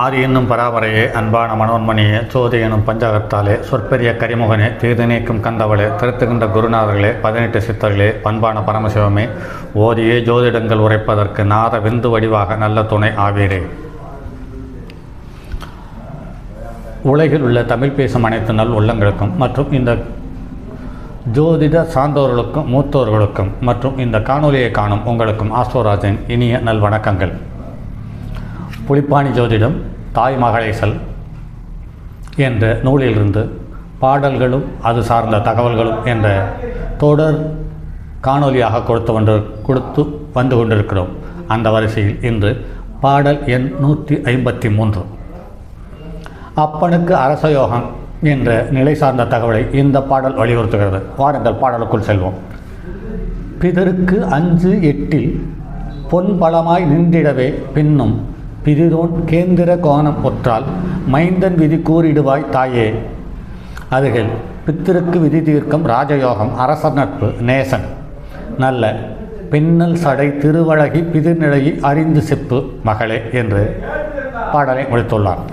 ஆதி என்னும் பராபரையே, அன்பான மனோன்மணியே, சோதி எனும் பஞ்சாகத்தாலே, சொற்பெரிய கரிமுகனே, தீது நீக்கும் கந்தவளே, திருத்துகின்ற குருநாதர்களே, 18 சித்தர்களே, பண்பான பரமசிவமே, ஓதியே ஜோதிடங்கள் உரைப்பதற்கு நாத விந்து வடிவாக நல்ல துணை ஆவீரே. உலகில் உள்ள தமிழ் பேசும் அனைத்து நல் உள்ளங்களுக்கும் மற்றும் இந்த ஜோதிட சார்ந்தோர்களுக்கும் மூத்தோர்களுக்கும் மற்றும் இந்த காணொலியை காணும் உங்களுக்கும் ஆஸ்ட்ரோராஜின் இனிய நல் வணக்கங்கள். புலிப்பாணி ஜோதிடம் தாய் மகளேசல் என்ற நூலிலிருந்து பாடல்களும் அது சார்ந்த தகவல்களும் என்ற தொடர் காணொலியாக கொடுத்து வந்து கொண்டிருக்கிறோம். அந்த வரிசையில் இன்று பாடல் எண் 153 அப்பனுக்கு அரசயோகம் என்ற நிலை சார்ந்த தகவலை இந்த பாடல் வலியுறுத்துகிறது. வாருங்கள் பாடலுக்குள் செல்வோம். பிதருக்கு 5-8 பொன் பலமாய் நின்றிடவே பின்னும் பிதிரோன் கேந்திர கோணம் ஒற்றால் மைந்தன் விதி கூறிடுவாய் தாயே. அதுகள் பித்திருக்கு விதி தீர்க்கம் ராஜயோகம் அரசர் நட்பு நேசன் நல்ல பின்னல் சடை திருவழகி பிதிர்நிலையை அறிந்து செப்பு மகளே என்று பாடலை முடித்துள்ளார்.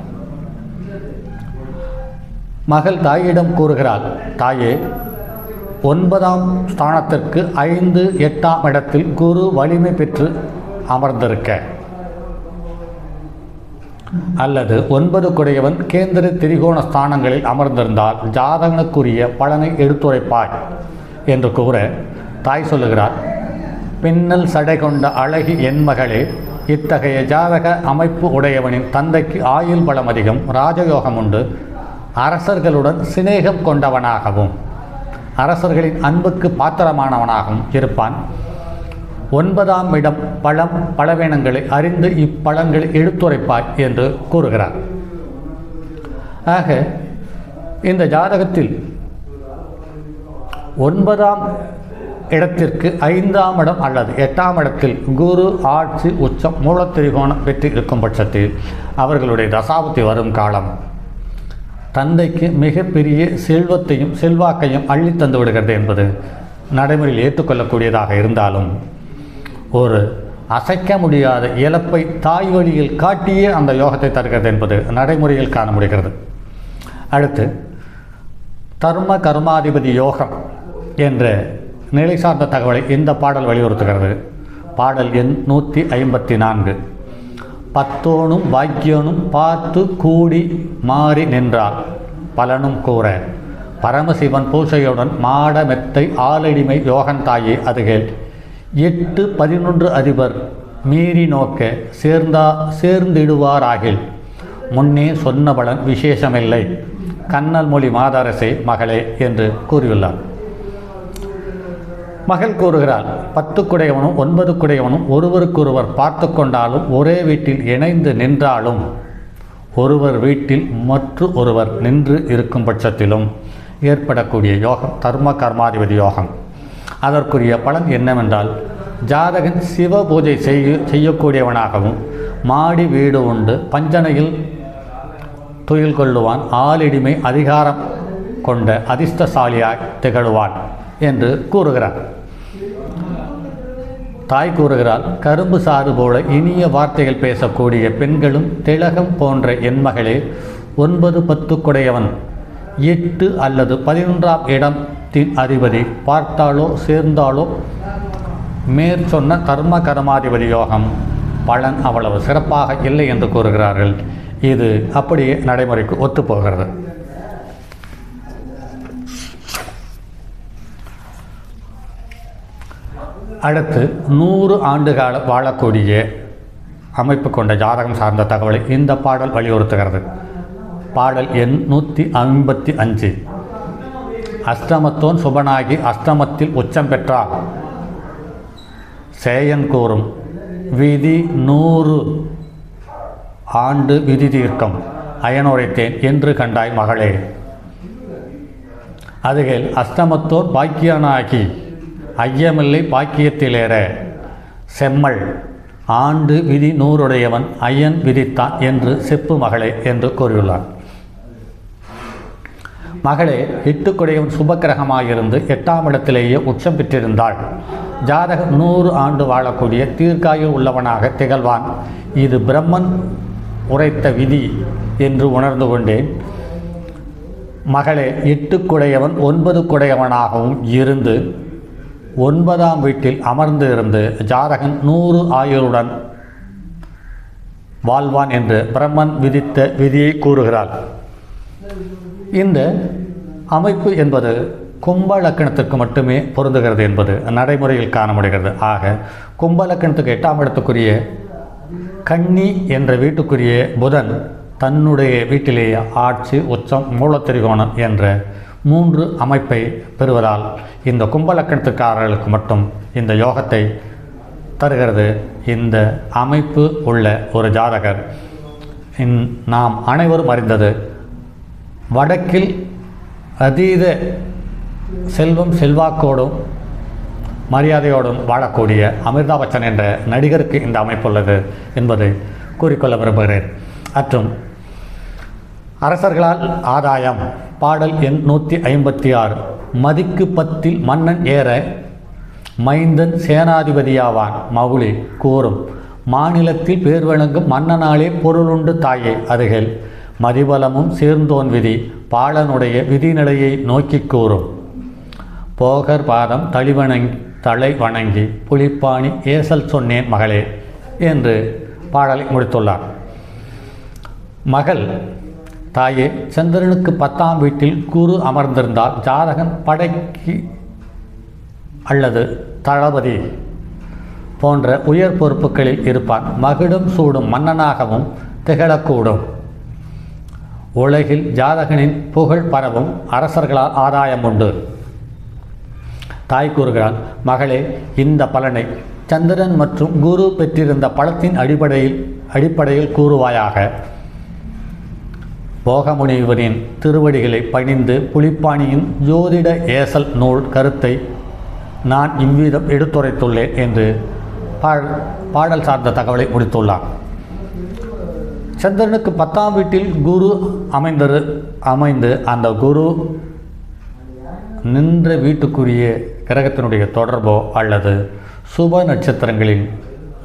மகள் தாயிடம் கூறுகிறாள், தாயே, 9ஆம் ஸ்தானத்திற்கு 5-8ஆம் இடத்தில் குரு வலிமை பெற்று அமர்ந்திருக்க அல்லது 9 குடையவன் கேந்திர திரிகோண ஸ்தானங்களில் அமர்ந்திருந்தால் ஜாதகனுக்குரிய பலனை எடுத்துரைப்பாய் என்று கூற தாய் சொல்லுகிறார், பின்னல் சடை கொண்ட அழகி என் மகளே, இத்தகைய ஜாதக அமைப்பு உடையவனின் தந்தைக்கு ஆயுள் பலம் அதிகம், ராஜயோகம் உண்டு, அரசர்களுடன் சிநேகம் கொண்டவனாகவும் அரசர்களின் அன்புக்கு பாத்திரமானவனாகவும் இருப்பான். 9ஆம் இடம் பலவீனங்களை அறிந்து இப்பலன்களை எடுத்துரைப்பாய் என்று கூறுகிறார். ஆக இந்த ஜாதகத்தில் 9ஆம் இடத்திற்கு 5ஆம் இடம் அல்லது 8ஆம் இடத்தில் குரு ஆட்சி உச்சம் மூலத்திரிகோணம் பெற்று இருக்கும் பட்சத்தில் அவர்களுடைய தசாபுத்தி வரும் காலம் தந்தைக்கு மிகப்பெரிய செல்வத்தையும் செல்வாக்கையும் அள்ளி தந்து விடுகிறது என்பது நடைமுறையில் ஏற்றுக்கொள்ளக்கூடியதாக இருந்தாலும் ஒரு அசைக்க முடியாத இழப்பை தாய் வழியில் காட்டியே அந்த யோகத்தை தருகிறது என்பது நடைமுறையில் காண முடிகிறது. அடுத்து தர்ம கர்மாதிபதி யோகம் என்ற நிலை சார்ந்த தகவலை இந்த பாடல் வலியுறுத்துகிறது. பாடல் எண் 154 பத்தோனும் பாக்கியனும் பார்த்து கூடி மாறி நின்றார் பலனும் கூற பரமசிவன் பூசையுடன் மாட மெத்தை ஆலடிமை யோகன் தாயே. அதுகள் 8-11 அதிபர் மீறி நோக்க சேர்ந்திடுவாராகில் முன்னே சொன்ன பலன் விசேஷமில்லை கண்ணல் மொழி மாதரசே மகளே என்று கூறியுள்ளார். மகள் கூறுகிறாள், 10 குடையவனும் 9 குடையவனும் ஒருவருக்கொருவர் பார்த்து கொண்டாலும் ஒரே வீட்டில் இணைந்து நின்றாலும் ஒருவர் வீட்டில் ஒருவர் நின்று இருக்கும் பட்சத்திலும் ஏற்படக்கூடிய யோகம் தர்ம கர்மாதிபதி யோகம். அதற்குரிய பலன் என்னவென்றால், ஜாதகன் சிவ பூஜை செய்யக்கூடியவனாகவும் மாடி வீடு உண்டு பஞ்சனையில் துயில் கொள்ளுவான், ஆளிடிமை அதிகாரம் கொண்ட அதிர்ஷ்டசாலியாய் திகழ்வான் என்று கூறுகிறார். தாய் கூறுகிறாள், கரும்பு சாறு போல இனிய வார்த்தைகள் பேசக்கூடிய பெண்களும் திலகம் போன்ற என் மகளே, 9-10 குடையவன் 8 அல்லது 11ஆம் இடத்தின் அதிபதி பார்த்தாலோ சேர்ந்தாலோ மேற்சொன்ன தர்ம கர்மாதிபதி யோகம் பலன் அவ்வளவு சிறப்பாக இல்லை என்று கூறுகிறார்கள். இது அப்படியே நடைமுறைக்கு ஒத்துப்போகிறது. அடுத்து 100 ஆண்டுகால வாழக்கூடிய அமைப்பு கொண்ட ஜாதகம் சார்ந்த தகவலை இந்த பாடல் வலியுறுத்துகிறது. பாடல் எண் 155 அஷ்டமத்தோன் சுபனாகி அஷ்டமத்தில் உச்சம் பெற்றார் சேயன் கூறும் விதி 100 ஆண்டு விதி தீர்க்கம் அயனுரைத்தேன் என்று கண்டாய் மகளே. அதுகள் அஷ்டமத்தோர் பாக்கியனாகி ஐயமில்லை பாக்கியத்திலேற செம்மல் ஆண்டு விதி 100 ஐயன் விதித்தான் என்று செப்பு மகளே என்று கூறியுள்ளார். மகளே, 8 குடையவன் சுபக்கிரகமாயிருந்து 8ஆம் இடத்திலேயே உச்சம் பெற்றிருந்தாள். ஜாதகம் 100 ஆண்டு வாழக்கூடிய தீர்க்காயுள் உள்ளவனாக திகழ்வான். இது பிரம்மன் உரைத்த விதி என்று உணர்ந்து கொண்டேன். மகளே, 8 குடையவன் 9 குடையவனாகவும் இருந்து 9ஆம் வீட்டில் அமர்ந்து இருந்து ஜாதகன் 100 ஆயுளுடன் வாழ்வான் என்று பிரம்மன் விதித்த விதியை கூறுகிறாள். இந்த அமைப்பு என்பது கும்ப லக்கணத்திற்கு மட்டுமே பொருந்துகிறது என்பது நடைமுறையில் காண முடிகிறது. ஆக கும்ப லக்கணத்துக்கு 8ஆம் இடத்துக்குரிய கன்னி என்ற வீட்டுக்குரிய புதன் தன்னுடைய வீட்டிலேயே ஆட்சி, உச்சம், மூலத்திரிகோணம் என்ற 3 அமைப்பை பெறுவதால் இந்த கும்ப லக்கணத்துக்காரர்களுக்கு மட்டும் இந்த யோகத்தை தருகிறது. இந்த அமைப்பு உள்ள ஒரு ஜாதகர் நாம் அனைவரும் அறிந்தது, வடக்கில் அதீத செல்வம் செல்வாக்கோடும் மரியாதையோடும் வாழக்கூடிய அமிர்தாப் பச்சன் என்ற நடிகருக்கு இந்த அமைப்புள்ளது என்பதை கூறிக்கொள்ள விரும்புகிறேன். மற்றும் அரசர்களால் ஆதாயம் பாடல் எண் 156. மதிக்கு 10 மன்னன் ஏற மைந்தன் சேனாதிபதியாவான் மவுளி கூறும். மாநிலத்தில் பேர் வழங்கும் மன்னனாலே பொருளுண்டு தாயே அதுகள் மதிபலமும் சேர்ந்தோன் விதி பாலனுடைய விதிநிலையை நோக்கி கூறும். போகர் பாதம் தலை வணங்கி புலிப்பாணி ஏசல் சொன்னேன் மகளே என்று பாடலை முடித்துள்ளார். மகள், தாயே, சந்திரனுக்கு 10ஆம் வீட்டில் குரு அமர்ந்திருந்தால் ஜாதகன் படைக்கு அல்லது தளபதி போன்ற உயர் பொறுப்புகளில் இருப்பான். மகிடும் சூடும் மன்னனாகவும் திகழக்கூடும். உலகில் ஜாதகனின் புகழ் பரவும். அரசர்களால் ஆதாயம் உண்டு. தாய் கூறுகிறாள், மகளே, இந்த பலனை சந்திரன் மற்றும் குரு பெற்றிருந்த பலத்தின் அடிப்படையில் கூறுவாயாக. போகமுனிவரின் திருவடிகளை பணிந்து புலிப்பாணியின் ஜோதிட ஏசல் நூல் கருத்தை நான் இவ்விதம் எடுத்துரைத்துள்ளேன் என்று பாடல் சார்ந்த தகவலை முடித்துள்ளார். சந்திரனுக்கு 10ஆம் வீட்டில் குரு அமைந்து அந்த குரு நின்ற வீட்டுக்குரிய கிரகத்தினுடைய தொடர்போ அல்லது சுப நட்சத்திரங்களில்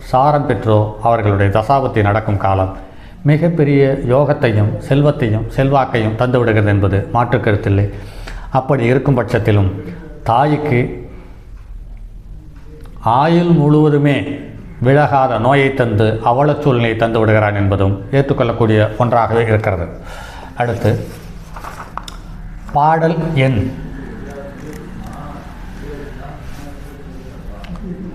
சாரம் பெற்றோ அவர்களுடைய தசாபத்தி நடக்கும் காலம் மிகப்பெரிய யோகத்தையும் செல்வத்தையும் செல்வாக்கையும் தந்துவிடுகிறது என்பது மாற்று கருத்தில்லை. அப்படி இருக்கும் பட்சத்திலும் தாய்க்கு ஆயுள் முழுவதுமே விலகாத நோயை தந்து அவல சூழ்நிலையை தந்து விடுகிறான் என்பதும் ஏற்றுக்கொள்ளக்கூடிய ஒன்றாகவே இருக்கிறது. அடுத்து பாடல் எண்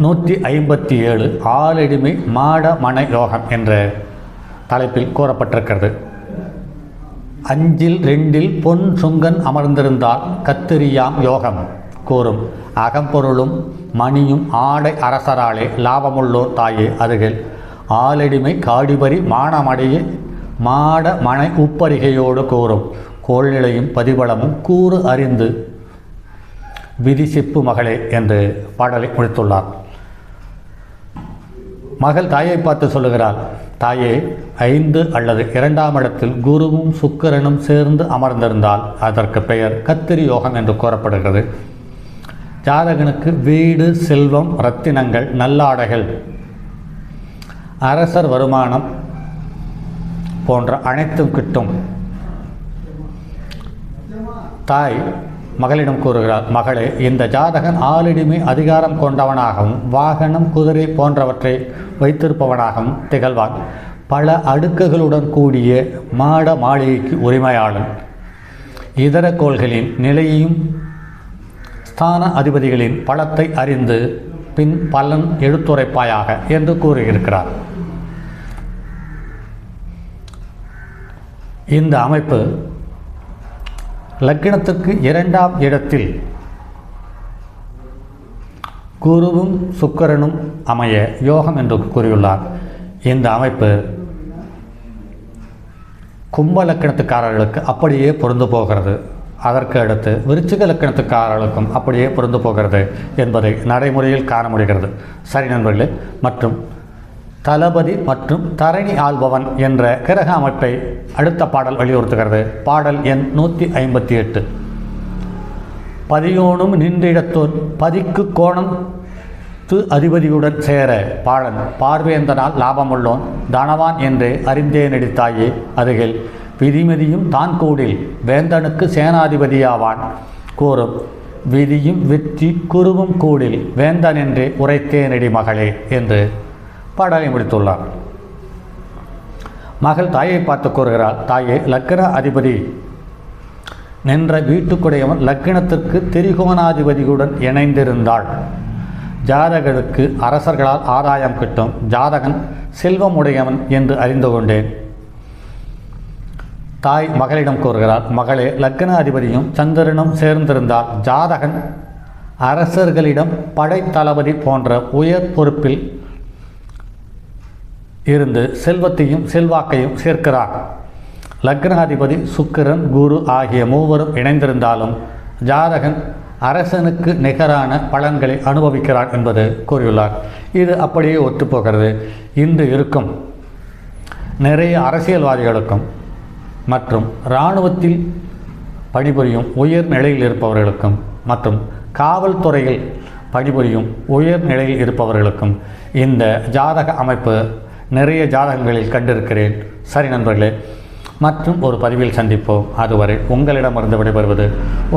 157 ஆளடிமை மாட மன யோகம் என்ற தலைப்பில் கூறப்பட்டிருக்கிறது. 5இல் 2இல் பொன் சுங்கன் அமர்ந்திருந்தால் கத்திரியாம் யோகம் கூறும். அகம்பொருளும் மணியும் ஆடை அரசராலே லாபமுள்ளோர் தாயே அதுகள் ஆளடிமை காடிபரி மானமடைய மாட மனை உப்பரிகையோடு கூறும். கோள்நிலையும் பதிவளமும் கூறு அறிந்து விதி சிப்பு மகளே என்று பாடலை முடித்துள்ளார். மகள் தாயை பார்த்து சொல்லுகிறாள், தாயே, 5 அல்லது 2ஆம் இடத்தில் குருவும் சுக்கிரனும் சேர்ந்து அமர்ந்திருந்தால் அதற்கு பெயர் கத்திரி யோகம் என்று கூறப்படுகிறது. ஜாதகனுக்கு வீடு, செல்வம், இரத்தினங்கள், நல்லாடைகள், அரசர் வருமானம் போன்ற அனைத்தும் கிட்டும். தாய் மகளிடம் கூறுகிறார், மகளே, இந்த ஜாதகன் ஆளடிமை அதிகாரம் கொண்டவனாகவும் வாகனம், குதிரை போன்றவற்றை வைத்திருப்பவனாகவும் திகழ்வான். பல அடுக்குகளுடன் கூடிய மாட மாளிகைக்கு உரிமையாளன். இதர கோள்களின் நிலையையும் ஸ்தான அதிபதிகளின் பலத்தை அறிந்து பின் பலன் எடுத்துரைப்பாயாக என்று கூறியிருக்கிறார். இந்த அமைப்பு லக்னத்திற்கு 2ஆம் இடத்தில் குருவும் சுக்கிரனும் அமைய யோகம் என்று கூறியுள்ளார். இந்த அமைப்பு கும்ப லக்கணத்துக்காரர்களுக்கு அப்படியே பொருந்து போகிறது. அதற்கு அடுத்து விருச்சிக லக்கணத்துக்காரர்களுக்கும் அப்படியே பொருந்து போகிறது என்பதை நடைமுறையில் காண முடிகிறது. சரி நண்பர்களே, மற்றும் தளபதி மற்றும் தரணி ஆள்பவன் என்ற கிரக அமைப்பை அடுத்த பாடல் வலியுறுத்துகிறது. பாடல் எண் 158. பதியோனும் நின்றிடத்தோன் பதிக்கு கோணம் அதிபதியுடன் சேர பாலன் பார்வேந்தனால் லாபமுள்ளோன் தனவான் என்றே அறிந்தே நடித்தாயே அருகில் விதிமதியும் தான் கூடில் வேந்தனுக்கு சேனாதிபதியாவான் கூறும் விதியும் வெற்றி குருவும் கூடில் வேந்தன் என்றே உரைத்தே நெடி மகளே என்று பாடலை முடித்துள்ளார். மகள் தாயை பார்த்து கூறுகிறாள், தாயே, லக்ன அதிபதி நின்ற வீட்டுக்குடையவன் லக்னத்திற்கு திரிகோணாதிபதியுடன் இணைந்திருந்தாள். ஜாதகனுக்கு அரசர்களால் ஆதாயம் கிட்டும். ஜாதகன் செல்வம் உடையவன் என்று அறிந்து கொண்டேன். தாய் மகளிடம் கூறுகிறார், மகளே, லக்ன அதிபதியும் சந்திரனும் சேர்ந்திருந்தால் ஜாதகன் அரசர்களிடம் படைத்தளபதி போன்ற உயர் பொறுப்பில் இருந்து செல்வத்தையும் செல்வாக்கையும் சேர்க்கிறார். லக்னாதிபதி சுக்கிரன் குரு ஆகிய மூவரும் இணைந்திருந்தாலும் ஜாதகன் அரசனுக்கு நிகரான பலன்களை அனுபவிக்கிறார் என்பது கூறியுள்ளார். இது அப்படியே ஒத்துப்போகிறது. இன்று இருக்கும் நிறைய அரசியல்வாதிகளுக்கும் மற்றும் இராணுவத்தில் பணிபுரியும் உயர் நிலையில் இருப்பவர்களுக்கும் மற்றும் காவல்துறையில் பணிபுரியும் உயர் நிலையில் இருப்பவர்களுக்கும் இந்த ஜாதக அமைப்பு நிறைய ஜாதகங்களில் கண்டிருக்கிறேன். சரி நண்பர்களே, மற்றும் ஒரு பதிவில் சந்திப்போம். அதுவரை உங்களிடமிருந்து விடைபெறுவது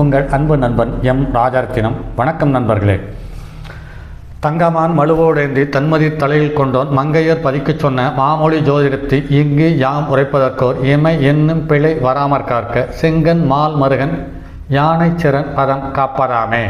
உங்கள் அன்பு நண்பன் எம் ராஜரத்தினம். வணக்கம் நண்பர்களே. தங்கமான் மழுவோடேந்தி தன்மதி தலையில் கொண்டோன் மங்கையர் பதிக்கச் சொன்ன மாமொழி ஜோதிடத்தை இங்கு யாம் உரைப்பதற்கோர் இமை என்னும் பிழை வராமற் காக்க செங்கன் மால் மருகன் யானை சிறன் பதம் காப்பதாமே.